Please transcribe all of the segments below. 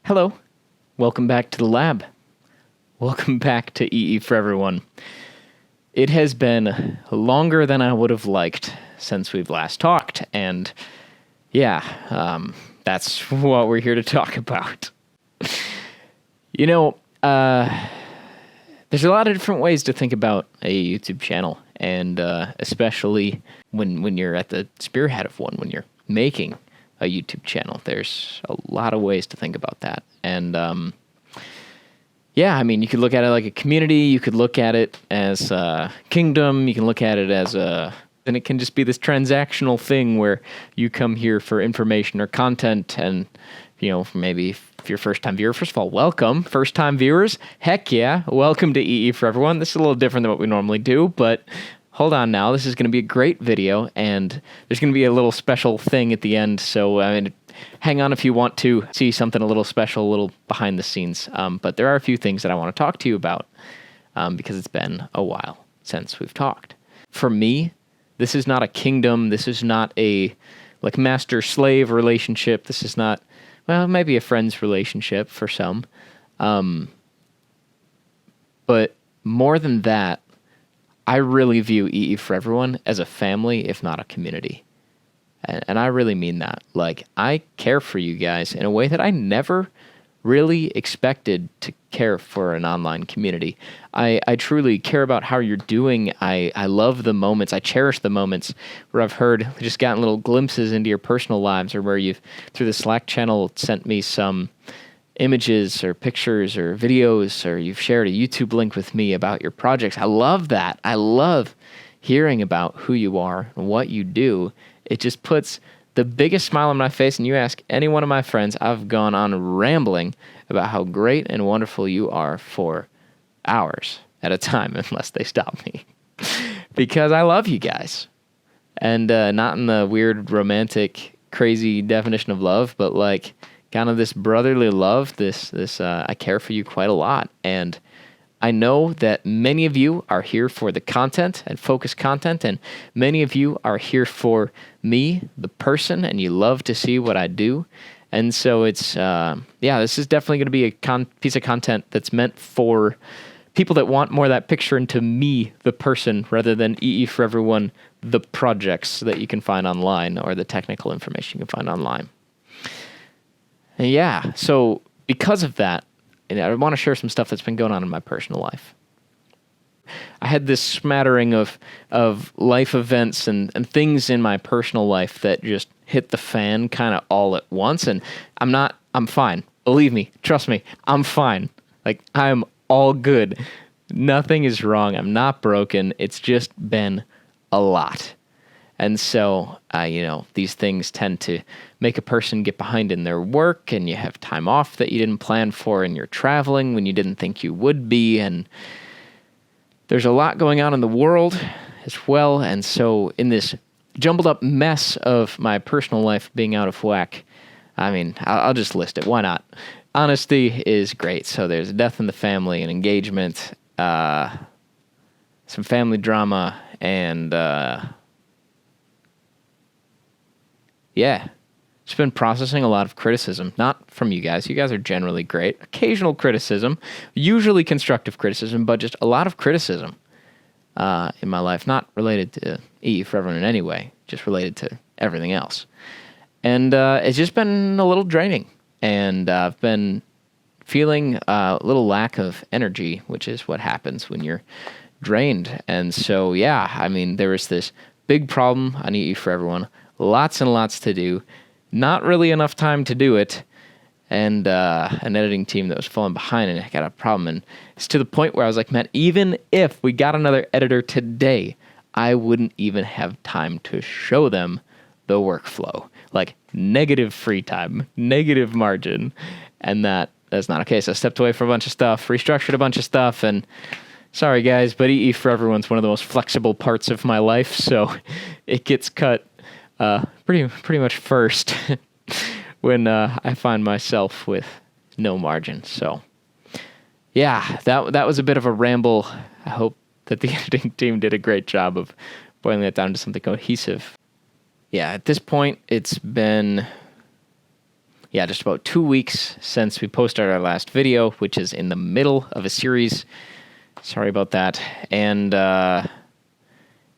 Hello. Welcome back to the lab. Welcome back to EE for everyone. It has been longer than I would have liked since we've last talked, and that's what we're here to talk about. You know, there's a lot of different ways to think about a YouTube channel, and especially when you're at the spearhead of one, when you're making a YouTube channel, there's a lot of ways to think about that. And you could look at it like a community, you could look at it as a kingdom, you can look at it as and it can just be this transactional thing where you come here for information or content, and maybe if you're a first-time viewer, first of all, welcome. First-time viewers, heck yeah, welcome to EE for everyone. This is a little different than what we normally do, but hold on now. This is going to be a great video, and there's going to be a little special thing at the end, so hang on if you want to see something a little special, a little behind the scenes. But there are a few things that I want to talk to you about because it's been a while since we've talked. For me, this is not a kingdom. This is not a master-slave relationship. This is not, maybe a friend's relationship for some. But more than that, I really view EE for everyone as a family, if not a community. And I really mean that. I care for you guys in a way that I never really expected to care for an online community. I truly care about how you're doing. I love the moments. I cherish the moments where I've just gotten little glimpses into your personal lives, or where you've, through the Slack channel, sent me some images or pictures or videos, or you've shared a YouTube link with me about your projects. I love that. I love hearing about who you are and what you do. It just puts the biggest smile on my face, and you ask any one of my friends, I've gone on rambling about how great and wonderful you are for hours at a time, unless they stop me. Because I love you guys. And not in the weird, romantic, crazy definition of love, but kind of this brotherly love, this I care for you quite a lot. And I know that many of you are here for the content and focused content, and many of you are here for me, the person, and you love to see what I do. And so it's, this is definitely going to be a piece of content that's meant for people that want more of that picture into me, the person, rather than EE for everyone, the projects that you can find online, or the technical information you can find online. And so because of that, I want to share some stuff that's been going on in my personal life. I had this smattering of life events and things in my personal life that just hit the fan kind of all at once, and I'm fine. Believe me, trust me, I'm fine. I'm all good. Nothing is wrong. I'm not broken. It's just been a lot. And so, these things tend to make a person get behind in their work, and you have time off that you didn't plan for, and you're traveling when you didn't think you would be, and there's a lot going on in the world as well. And so in this jumbled up mess of my personal life being out of whack, I'll just list it. Why not? Honesty is great. So there's a death in the family, an engagement, some family drama, and just been processing a lot of criticism, not from you guys. You guys are generally great. Occasional criticism, usually constructive criticism, but just a lot of criticism in my life, not related to EE for everyone in any way, just related to everything else. And it's just been a little draining, and I've been feeling a little lack of energy, which is what happens when you're drained. And so, there was this big problem on EE for everyone. Lots and lots to do, not really enough time to do it, and an editing team that was falling behind, and I got a problem. And it's to the point where I was like, man, even if we got another editor today, I wouldn't even have time to show them the workflow. Negative free time, negative margin, and that's not okay. So I stepped away from a bunch of stuff, restructured a bunch of stuff, and sorry guys, but EE for everyone's one of the most flexible parts of my life, so it gets cut pretty much first when I find myself with no margin. So that was a bit of a ramble. I hope that the editing team did a great job of boiling that down to something cohesive. At this point, it's been yeah, just about 2 weeks since we posted our last video, which is in the middle of a series. Sorry about that. And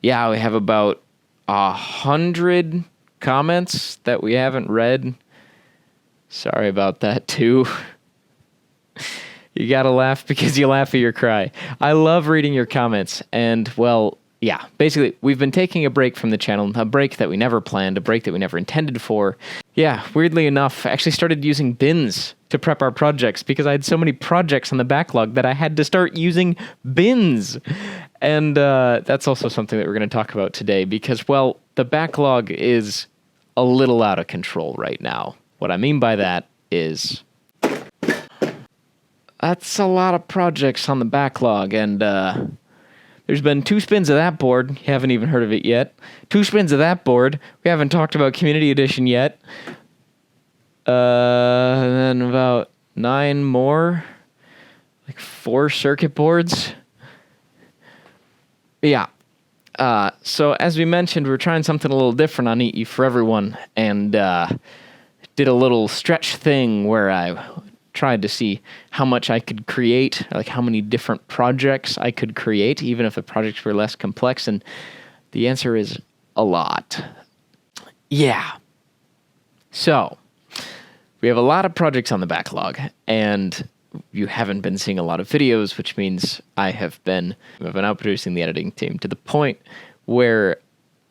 yeah, we have about 100 comments that we haven't read. Sorry about that too. You gotta laugh because you laugh at your cry. I love reading your comments, and well, yeah, basically, we've been taking a break from the channel, a break that we never planned, a break that we never intended for. Yeah, weirdly enough, I actually started using bins to prep our projects because I had so many projects on the backlog that I had to start using bins. And that's also something that we're going to talk about today because, well, the backlog is a little out of control right now. What I mean by that is that's a lot of projects on the backlog, and there's been 2 spins of that board. You haven't even heard of it yet. 2 spins of that board. We haven't talked about Community Edition yet. And then about 9 more, like 4 circuit boards. Yeah. So as we mentioned, we're trying something a little different on EE for Everyone, and did a little stretch thing where I tried to see how much I could create, like how many different projects I could create, even if the projects were less complex, and the answer is a lot. Yeah. So, we have a lot of projects on the backlog, and you haven't been seeing a lot of videos, which means I've been outproducing the editing team to the point where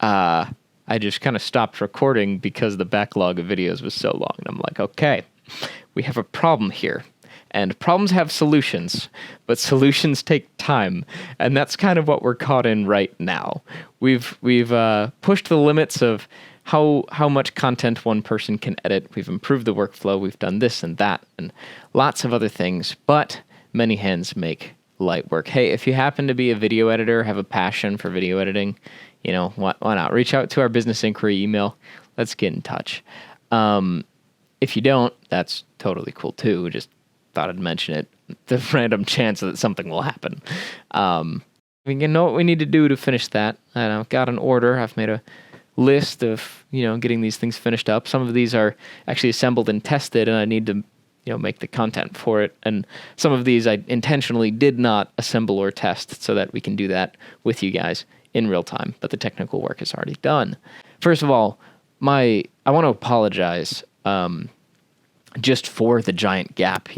I just kind of stopped recording because the backlog of videos was so long. And I'm like, okay, we have a problem here. And problems have solutions, but solutions take time. And that's kind of what we're caught in right now. We've pushed the limits of how much content one person can edit. We've improved the workflow. We've done this and that and lots of other things, but many hands make light work. Hey, if you happen to be a video editor, have a passion for video editing, you know, why not? Reach out to our business inquiry email. Let's get in touch. If you don't, that's totally cool too. Just thought I'd mention it. The random chance that something will happen. You know what we need to do to finish that. I've got an order. I've made a list of, getting these things finished up. Some of these are actually assembled and tested, and I need to, make the content for it. And some of these I intentionally did not assemble or test so that we can do that with you guys in real time, but the technical work is already done. First of all, I want to apologize just for the giant gap,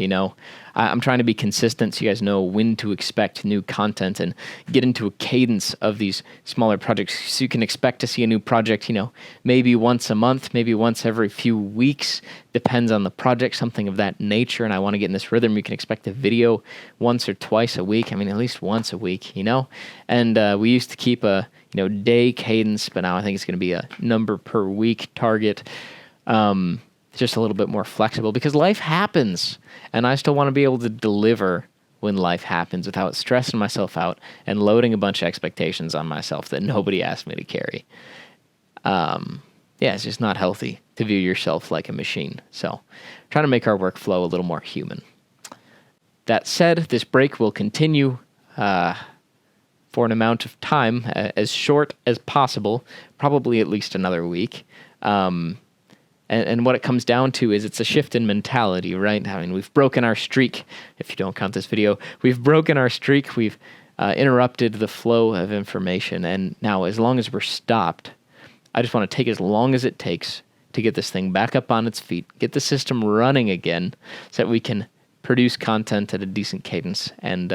I'm trying to be consistent so you guys know when to expect new content and get into a cadence of these smaller projects so you can expect to see a new project, maybe once a month, maybe once every few weeks, depends on the project, something of that nature, and I want to get in this rhythm. You can expect a video once or twice a week, at least once a week, and we used to keep a, day cadence, but now I think it's going to be a number per week target. Just a little bit more flexible because life happens, and I still want to be able to deliver when life happens without stressing myself out and loading a bunch of expectations on myself that nobody asked me to carry. It's just not healthy to view yourself like a machine. So trying to make our workflow a little more human. That said, this break will continue for an amount of time as short as possible, probably at least another week. And what it comes down to is it's a shift in mentality, right? We've broken our streak. If you don't count this video, we've broken our streak. We've interrupted the flow of information. And now, as long as we're stopped, I just want to take as long as it takes to get this thing back up on its feet, get the system running again so that we can produce content at a decent cadence. And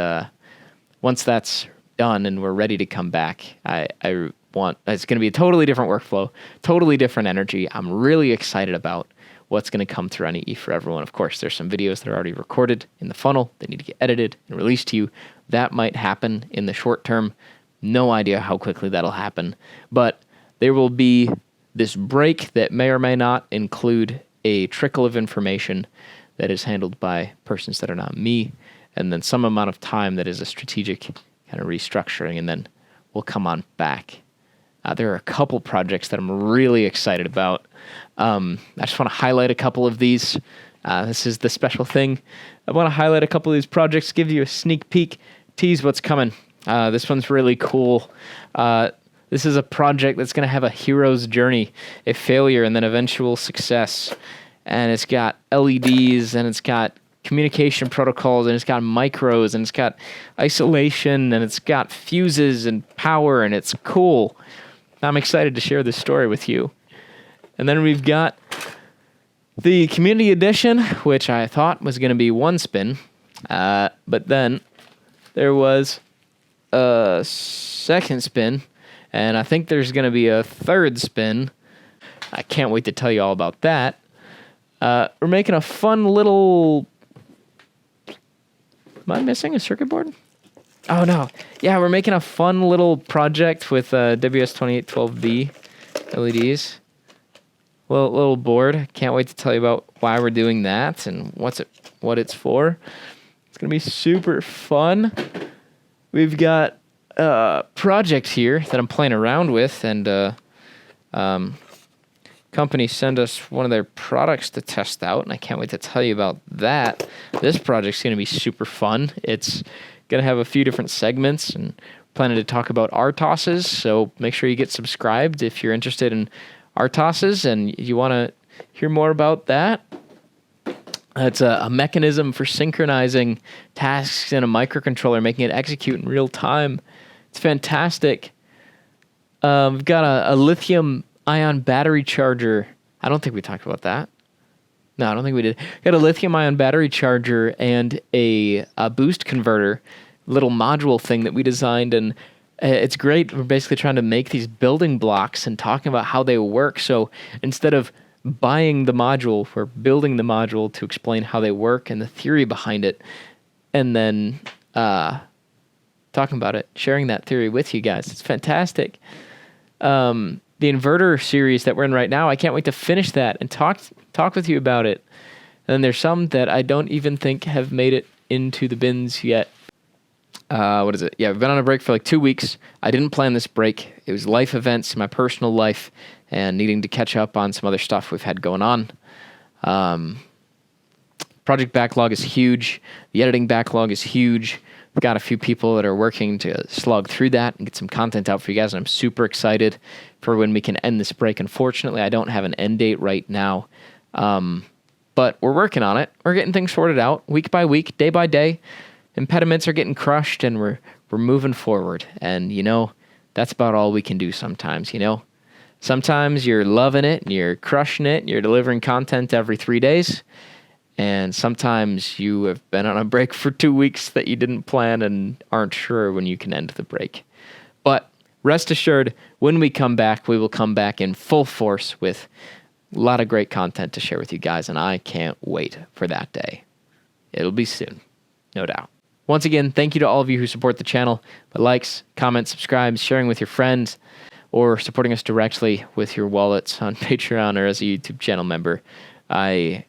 once that's done and we're ready to come back, it's going to be a totally different workflow, totally different energy. I'm really excited about what's going to come through on EE for Everyone. Of course, there's some videos that are already recorded in the funnel. They need to get edited and released to you. That might happen in the short term. No idea how quickly that'll happen. But there will be this break that may or may not include a trickle of information that is handled by persons that are not me, and then some amount of time that is a strategic kind of restructuring, and then we'll come on back. There are a couple projects that I'm really excited about. I just want to highlight a couple of these. This is the special thing. I want to highlight a couple of these projects, give you a sneak peek, tease what's coming. This one's really cool. This is a project that's going to have a hero's journey, a failure, and then eventual success. and it's got LEDs, and it's got communication protocols, and it's got micros, and it's got isolation, and it's got fuses and power, and it's cool. I'm excited to share this story with you. And then we've got the community edition, which I thought was going to be one spin, but then there was a second spin, and I think there's going to be a third spin. I can't wait to tell you all about that. We're making a fun little... Am I missing a circuit board? Oh, no. Yeah, we're making a fun little project with WS2812B LEDs. Little board. Can't wait to tell you about why we're doing that and what it's for. It's going to be super fun. We've got a project here that I'm playing around with, and company sent us one of their products to test out, and I can't wait to tell you about that. This project's going to be super fun. It's going to have a few different segments, and planning to talk about RTOSes, so make sure you get subscribed if you're interested in RTOSes and you want to hear more about that. It's a mechanism for synchronizing tasks in a microcontroller, making it execute in real time. It's fantastic. We've got a lithium-ion battery charger. I don't think we talked about that. No, I don't think we did. Got a lithium-ion battery charger and a boost converter, little module thing that we designed, and it's great. We're basically trying to make these building blocks and talking about how they work. So instead of buying the module, we're building the module to explain how they work and the theory behind it, and then talking about it, sharing that theory with you guys. It's fantastic. The inverter series that we're in right now, I can't wait to finish that and talk with you about it. And then there's some that I don't even think have made it into the bins yet. What is it? Yeah, we've been on a break for like 2 weeks. I didn't plan this break. It was life events in my personal life and needing to catch up on some other stuff we've had going on. Project backlog is huge. The editing backlog is huge. We've got a few people that are working to slog through that and get some content out for you guys, and I'm super excited for when we can end this break. Unfortunately, I don't have an end date right now, but we're working on it. We're getting things sorted out week by week, day by day. Impediments are getting crushed, and we're moving forward. And, that's about all we can do sometimes, Sometimes you're loving it, and you're crushing it, and you're delivering content every 3 days. And sometimes you have been on a break for 2 weeks that you didn't plan and aren't sure when you can end the break. But rest assured, when we come back, we will come back in full force with a lot of great content to share with you guys, and I can't wait for that day. It'll be soon, no doubt. Once again, thank you to all of you who support the channel by likes, comments, subscribes, sharing with your friends, or supporting us directly with your wallets on Patreon or as a YouTube channel member. I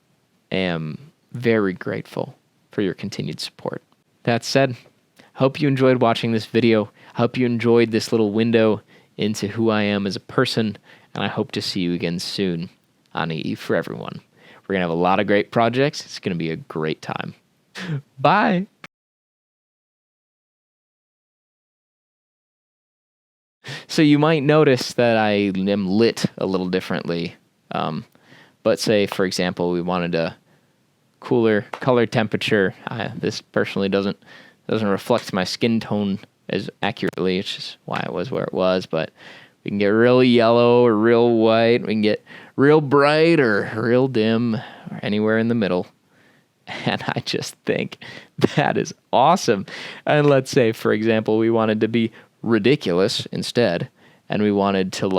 am very grateful for your continued support. That said, hope you enjoyed watching this video. Hope you enjoyed this little window into who I am as a person, and I hope to see you again soon on EE for Everyone. We're going to have a lot of great projects. It's going to be a great time. Bye! So you might notice that I am lit a little differently. But say, for example, we wanted a cooler color temperature. This personally doesn't reflect my skin tone as accurately, which is why it was where it was. But we can get real yellow or real white. We can get real bright or real dim or anywhere in the middle. And I just think that is awesome. And let's say, for example, we wanted to be ridiculous instead, and we wanted to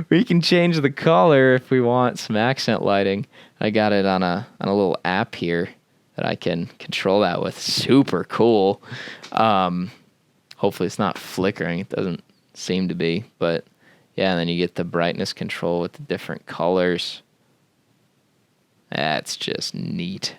we can change the color if we want some accent lighting. I got it on a little app here that I can control that with. Super cool. Hopefully it's not flickering. It doesn't seem to be, but yeah, and then you get the brightness control with the different colors. That's just neat.